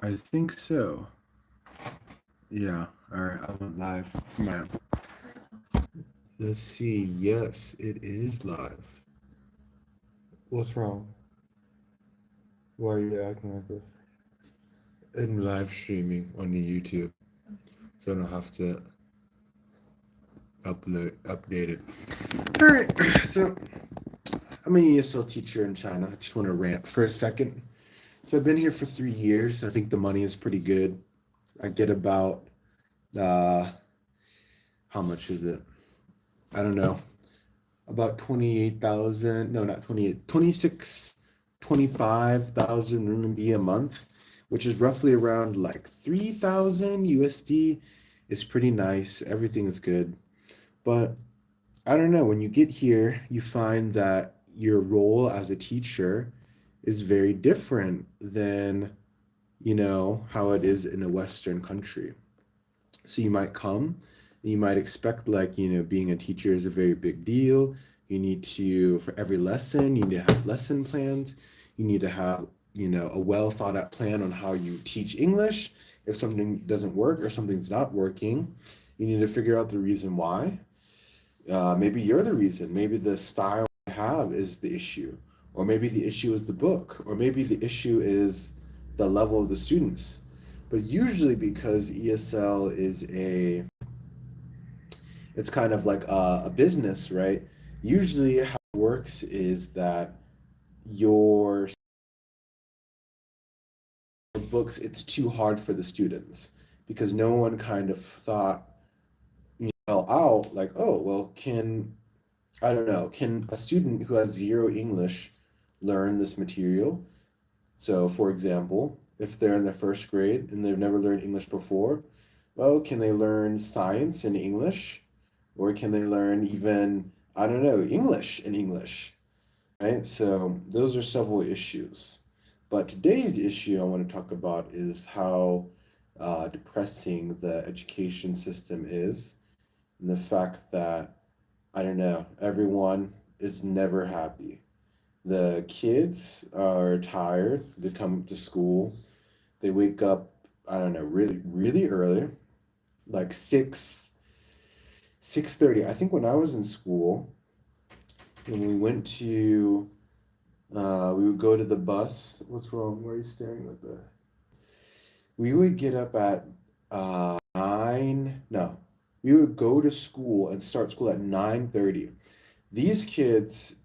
I think so. Yeah. All right. I went live. Man. Let's see. Yes, it is live. What's wrong? Why are you acting like this? I'm live streaming on the YouTube, so I don't have to update it. All right. So I'm an ESL teacher in China. I just want to rant for a second. So I've been here for 3 years. I think the money is pretty good. I get about uh, how much is it? I don't know. About 28,000, no, not 28, 26, 25,000 RMB a month, which is roughly around like 3,000 USD. It's pretty nice. Everything is good. But I don't know, when you get here, you find that your role as a teacher is very different than, how it is in a Western country. So you might come, and you might expect like, being a teacher is a very big deal. You need to, for every lesson, you need to have lesson plans. You need to have, a well thought out plan on how you teach English. If something doesn't work or something's not working, you need to figure out the reason why. Maybe you're the reason. Maybe the style you have is the issue. Or maybe the issue is the book. Or maybe the issue is the level of the students. But usually because ESL it's kind of like a business, right? Usually how it works is that your books, it's too hard for the students because no one kind of thought, out like, oh, well, I don't know, can a student who has zero English learn this material? So, for example, if they're in the first grade and they've never learned English before, well, can they learn science in English? Or can they learn even, I don't know, English in English? Right? So, those are several issues. But today's issue I want to talk about is how depressing the education system is, and the fact that, I don't know, everyone is never happy. The kids are tired. They come to school. They wake up, I don't know, really, really early, like 6:30. I think when I was in school, when we went to, we would go to the bus. What's wrong? Why are you staring like that? We would get up at 9. No, we would go to school and start school at 9:30. These kids,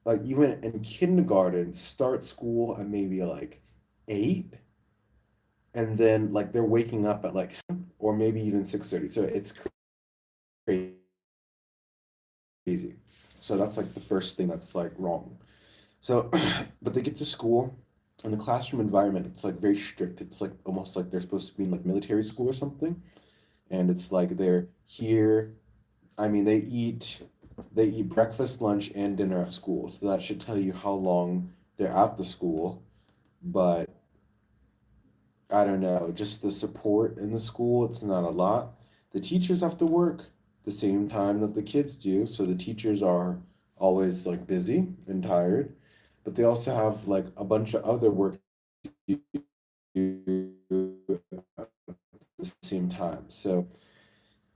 like even in kindergarten, start school at maybe like 8, and then like they're waking up at like 7 or maybe even 6:30. So it's crazy. So that's like the first thing that's like wrong. So, but they get to school, and the classroom environment, it's like very strict. It's like almost like they're supposed to be in like military school or something. And it's like they're here. I mean, they eat breakfast, lunch, and dinner at school. So that should tell you how long they're at the school. But I don't know, just the support in the school, it's not a lot. The teachers have to work the same time that the kids do, so the teachers are always like busy and tired, but they also have like a bunch of other work to do at the same time. So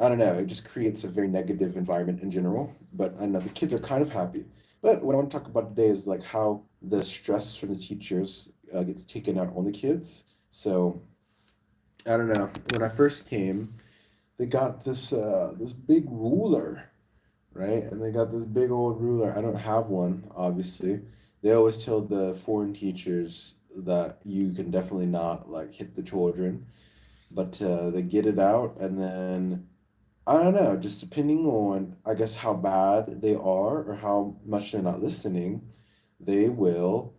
I don't know, it just creates a very negative environment in general, but I know the kids are kind of happy. But what I want to talk about today is like how the stress from the teachers gets taken out on the kids. So I don't know. When I first came, they got this big ruler, right? And they got this big old ruler. I don't have one, obviously. They always tell the foreign teachers that you can definitely not like hit the children, but they get it out, and then I don't know, just depending on, I guess, how bad they are or how much they're not listening, they will,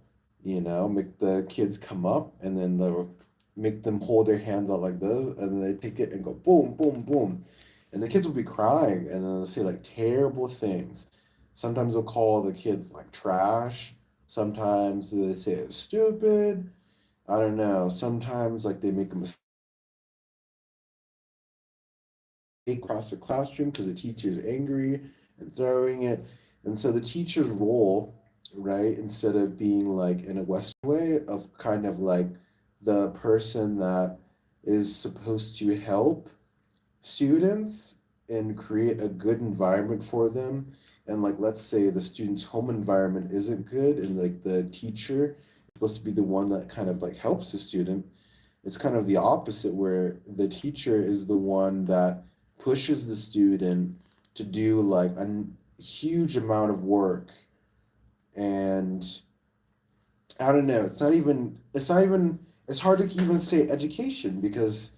make the kids come up, and then they'll make them hold their hands out like this, and then they take it and go boom, boom, boom. And the kids will be crying, and then they'll say like terrible things. Sometimes they'll call the kids like trash. Sometimes they say it's stupid. I don't know. Sometimes like they make a mistake across the classroom because the teacher is angry and throwing it. And so the teacher's role, right, instead of being like in a Western way of kind of like the person that is supposed to help students and create a good environment for them. And like, let's say the student's home environment isn't good, and like the teacher is supposed to be the one that kind of like helps the student. It's kind of the opposite, where the teacher is the one that pushes the student to do like a huge amount of work. And I don't know, it's hard to even say education, because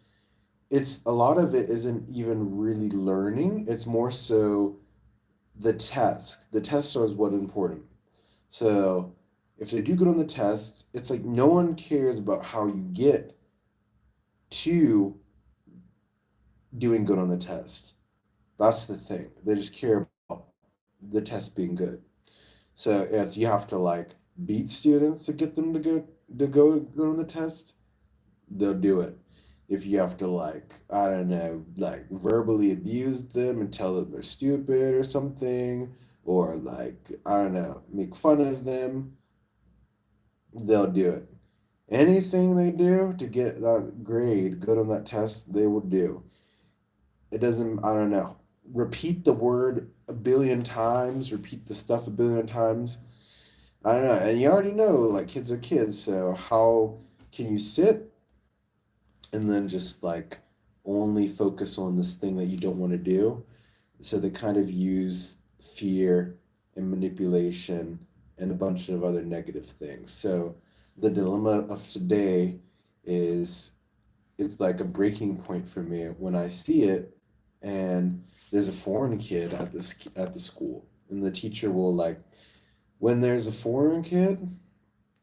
it's a lot of it isn't even really learning. It's more so the test is what important. So if they do good on the test, it's like no one cares about how you get to doing good on the test. That's the thing. They just care about the test being good. So if you have to like beat students to get them to go good on the test, they'll do it. If you have to like, I don't know, like verbally abuse them and tell them they're stupid or something, or like, I don't know, make fun of them, they'll do it. Anything they do to get that grade good on that test, they will do. It doesn't, I don't know. Repeat the word a billion times, repeat the stuff a billion times. I don't know. And you already know, like, kids are kids, so how can you sit and then just like only focus on this thing that you don't want to do? So they kind of use fear and manipulation and a bunch of other negative things. So the dilemma of today is, it's like a breaking point for me when I see it, and there's a foreign kid at the school, and the teacher will like, when there's a foreign kid,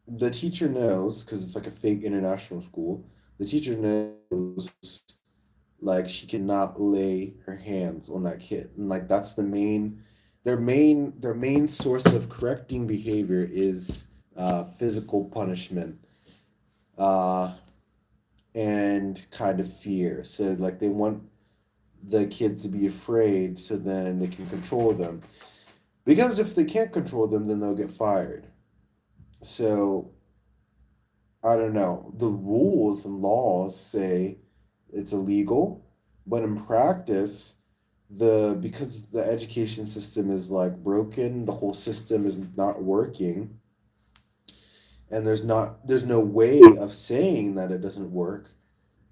the teacher knows, because it's like a fake international school. The teacher knows, like, she cannot lay her hands on that kid, and like that's their main source of correcting behavior is physical punishment, uh, and kind of fear. So like they want the kid to be afraid, so then they can control them. Because if they can't control them, then they'll get fired. So I don't know. The rules and laws say it's illegal, but in practice, because the education system is like broken, the whole system is not working, and there's no way of saying that it doesn't work.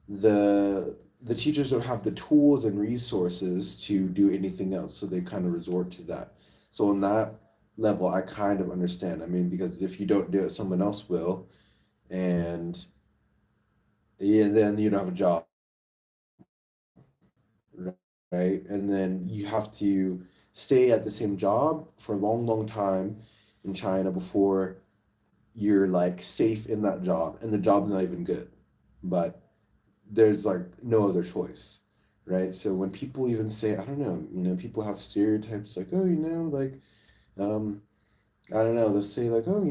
The teachers don't have the tools and resources to do anything else, so they kind of resort to that. So on that level, I kind of understand. I mean, because if you don't do it, someone else will, and yeah, then you don't have a job, right? And then you have to stay at the same job for a long, long time in China before you're like safe in that job, and the job's not even good. But there's like no other choice, right? So when people even say, I don't know, people have stereotypes like, oh, um, I don't know, they'll say like, oh,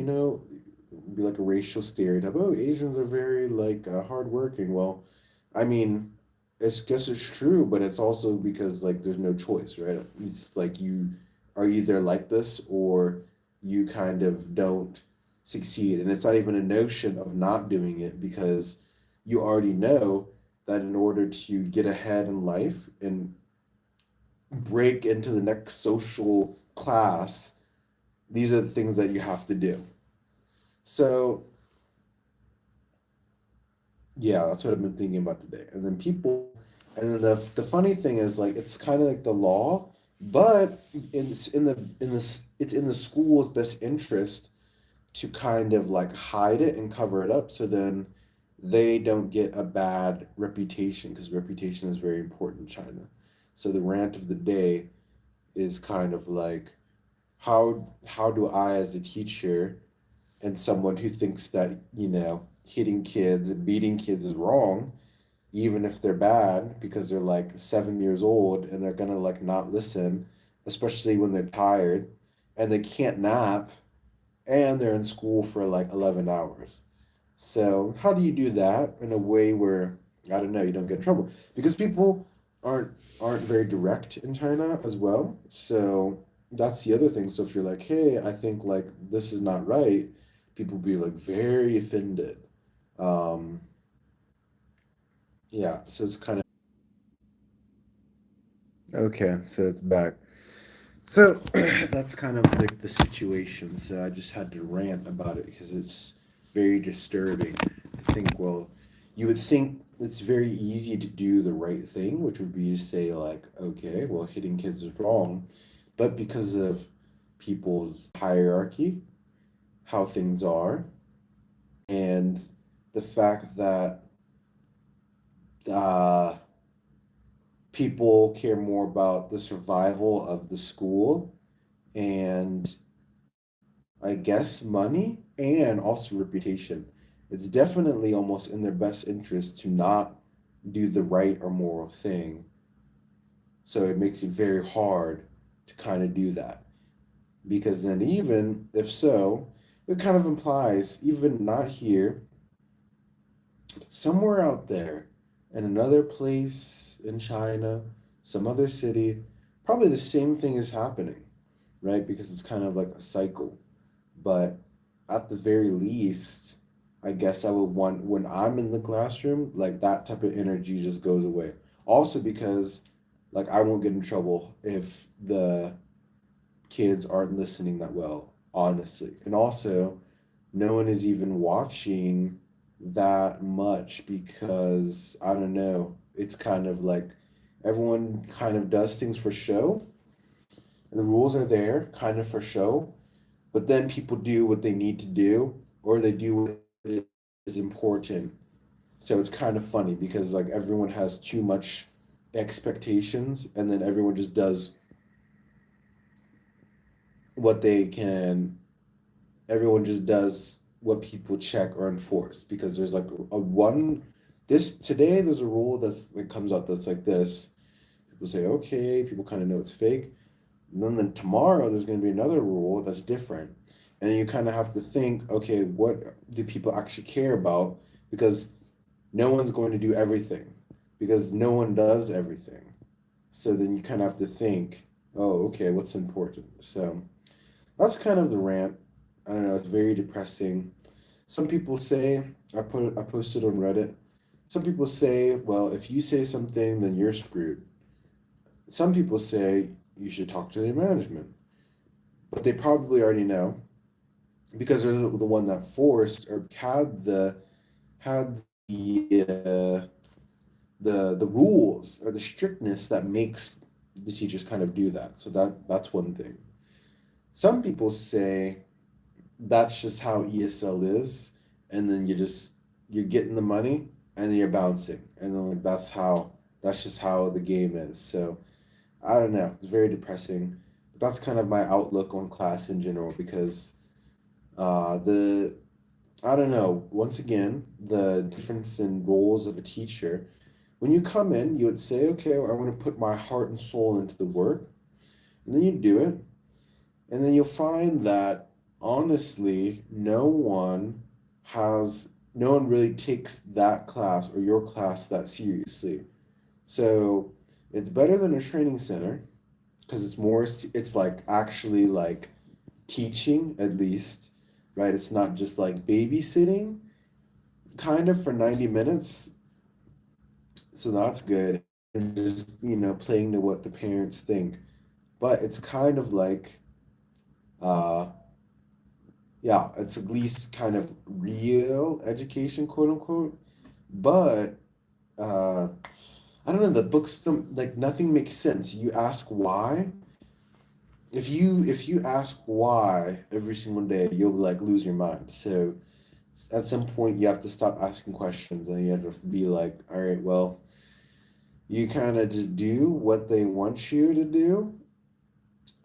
be like a racial stereotype. Oh, Asians are very like hardworking. Well, I mean, guess it's true, but it's also because like there's no choice, right? It's like you are either like this or you kind of don't succeed, and it's not even a notion of not doing it, because you already know that in order to get ahead in life and break into the next social class, these are the things that you have to do. So yeah, that's what I've been thinking about today. And then the funny thing is like it's kind of like the law, but it's in the school's best interest to kind of like hide it and cover it up, so then they don't get a bad reputation, because reputation is very important in China. So the rant of the day is kind of like, how do I, as a teacher and someone who thinks that, hitting kids and beating kids is wrong, even if they're bad, because they're like 7 years old and they're gonna like not listen, especially when they're tired and they can't nap, and they're in school for like 11 hours. So how do you do that in a way where, I don't know, you don't get in trouble? Because people aren't very direct in China as well. So that's the other thing. So if you're like, hey, I think like this is not right, people be like very offended. Yeah, so it's kind of okay, so it's back. So that's kind of like the situation. So I just had to rant about it because it's very disturbing. I think, well, you would think it's very easy to do the right thing, which would be to say, like, okay, well, hitting kids is wrong. But because of people's hierarchy, how things are, and the fact that uh, people care more about the survival of the school and I guess money and also reputation. It's definitely almost in their best interest to not do the right or moral thing. So it makes it very hard to kind of do that. Because then, even if so, it kind of implies, even not here, but somewhere out there, in another place in China, some other city, probably the same thing is happening, right? Because it's kind of like a cycle. But at the very least, I guess I would want when I'm in the classroom, like that type of energy just goes away. Also because like I won't get in trouble if the kids aren't listening that well, honestly. And also, no one is even watching that much because I don't know, it's kind of like everyone kind of does things for show and the rules are there kind of for show, but then people do what they need to do or they do what is important. So it's kind of funny because like everyone has too much expectations and then everyone just does what they can, everyone just does what people check or enforce because there's like a one this today there's a rule that's that comes out that's like this. People say okay, people kind of know it's fake. And then tomorrow there's going to be another rule that's different. And you kind of have to think, okay, what do people actually care about? Because no one's going to do everything because no one does everything. So then you kind of have to think, oh, okay, what's important? So that's kind of the rant. I don't know, it's very depressing. Some people say, I posted on Reddit. Some people say, well, if you say something, then you're screwed. Some people say you should talk to their management, but they probably already know because they're the one that forced or had the rules or the strictness that makes the teachers kind of do that. So that's one thing. Some people say that's just how ESL is, and then you're getting the money and then you're bouncing, and then like that's just how the game is. So I don't know. It's very depressing. But that's kind of my outlook on class in general because the I don't know. Once again, the difference in roles of a teacher. When you come in, you would say, "Okay, I want to put my heart and soul into the work," and then you do it, and then you'll find that honestly, no one really takes that class or your class that seriously. So it's better than a training center because it's like actually like teaching at least, right? It's not just like babysitting kind of for 90 minutes. So that's good. And just, playing to what the parents think. But it's kind of like, uh, yeah, it's at least kind of real education, quote unquote. But uh, I don't know, the books don't, like nothing makes sense. You ask why. If you ask why every single day, you'll like lose your mind. So at some point you have to stop asking questions and you have to be like, all right, well, you kind of just do what they want you to do,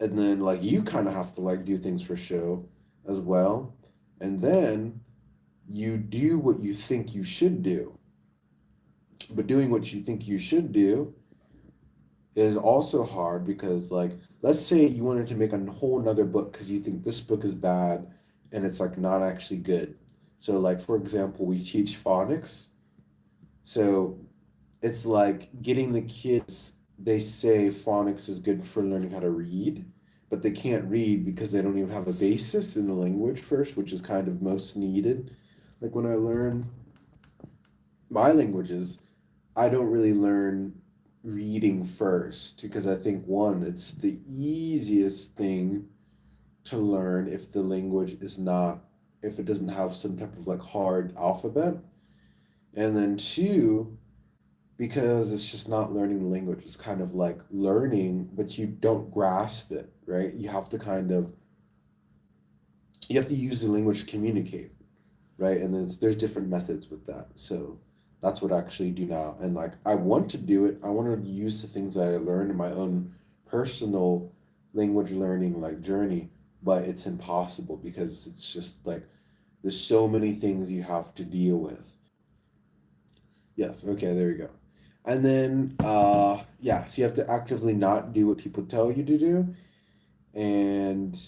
and then like you kind of have to like do things for show as well, and then you do what you think you should do. But doing what you think you should do is also hard because like let's say you wanted to make a whole nother book because you think this book is bad and it's like not actually good. So like for example, we teach phonics. So it's like getting the kids, they say phonics is good for learning how to read, but they can't read because they don't even have a basis in the language first, which is kind of most needed. Like when I learn my languages, I don't really learn reading first because I think one, it's the easiest thing to learn if the language is not, if it doesn't have some type of like hard alphabet. And then two, because it's just not learning the language, it's kind of like learning, but you don't grasp it, right? You have to use the language to communicate, right? And then there's different methods with that. So that's what I actually do now. And like I want to do it. I want to use the things that I learned in my own personal language learning like journey, but it's impossible because it's just like there's so many things you have to deal with. Yes, okay, there we go. And then yeah, so you have to actively not do what people tell you to do. And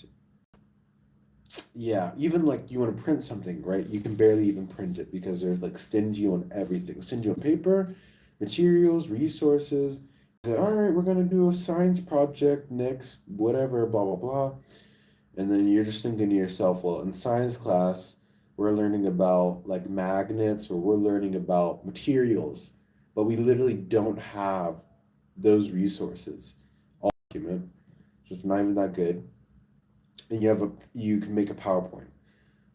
yeah, even like you want to print something, right? You can barely even print it because there's like stingy on everything. Stingy on paper, materials, resources. Say, all right, we're gonna do a science project next, whatever, blah blah blah. And then you're just thinking to yourself, well, in science class, we're learning about like magnets or we're learning about materials, but we literally don't have those resources. Document, so it's not even that good. And you can make a PowerPoint.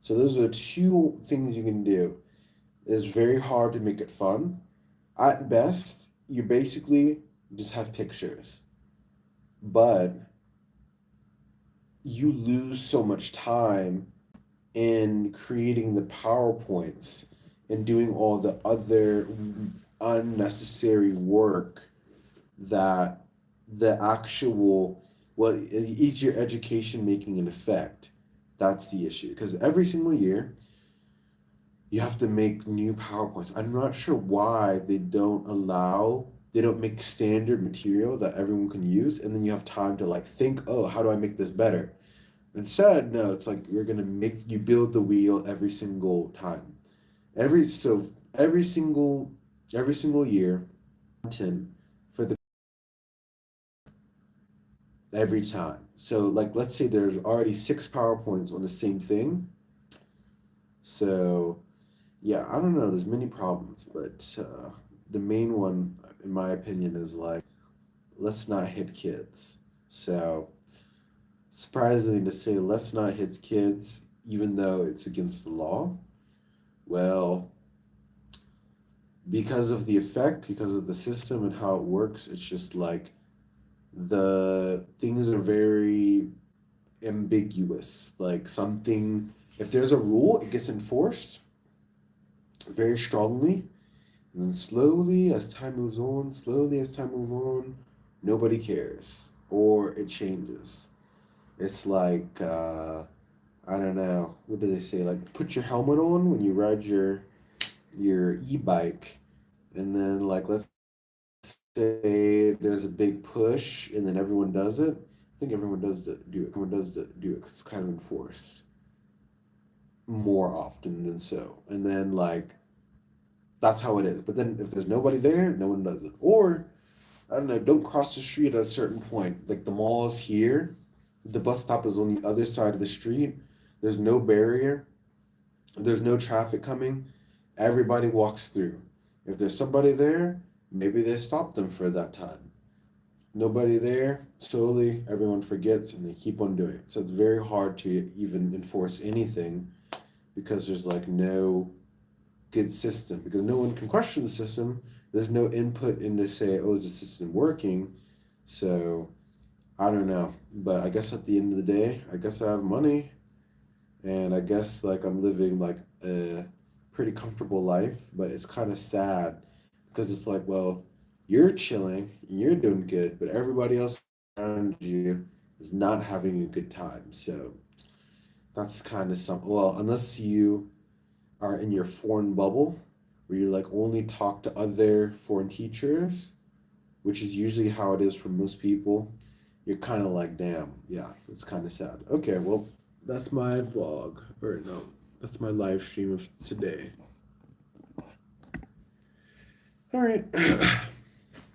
So those are the two things you can do. It's very hard to make it fun. At best, you basically just have pictures, but you lose so much time in creating the PowerPoints and doing all the other unnecessary work that the actual, well, is your education making an effect? That's the issue. Because every single year, you have to make new PowerPoints. I'm not sure why they don't make standard material that everyone can use, and then you have time to like think, oh, how do I make this better? Instead, no, it's like you build the wheel every single time. Every so every single every single year, content for the every time. So like let's say there's already six PowerPoints on the same thing. So yeah, I don't know. There's many problems, but the main one, in my opinion, is like let's not hit kids. So surprisingly to say, let's not hit kids, even though it's against the law. Well, because of the effect, because of the system and how it works, it's just like the things are very ambiguous. Like something, if there's a rule, it gets enforced very strongly. And then slowly, as time moves on, nobody cares or it changes. It's like, I don't know, what do they say? Like, put your helmet on when you ride your e-bike, and then like let's say there's a big push, and then everyone does it. I think everyone does do it. Everyone does do it 'cause it's kind of enforced more often than so. And then like that's how it is. But then if there's nobody there, no one does it. Or I don't know, don't cross the street at a certain point. Like the mall is here, the bus stop is on the other side of the street. There's no barrier. There's no traffic coming. Everybody walks through. If there's somebody there, maybe they stop them for that time. Nobody there, slowly everyone forgets and they keep on doing it. So it's very hard to even enforce anything because there's like no good system because no one can question the system. There's no input in to say, oh, is the system working? So I don't know. But I guess at the end of the day, I guess I have money and I guess like I'm living like a pretty comfortable life, but it's kind of sad because it's like, well, you're chilling and you're doing good, but everybody else around you is not having a good time. So that's kind of something. Well, unless you are in your foreign bubble where you like only talk to other foreign teachers, which is usually how it is for most people, you're kind of like, damn, yeah, it's kind of sad. Okay, well, that's my vlog, or no, that's my live stream of today. All right.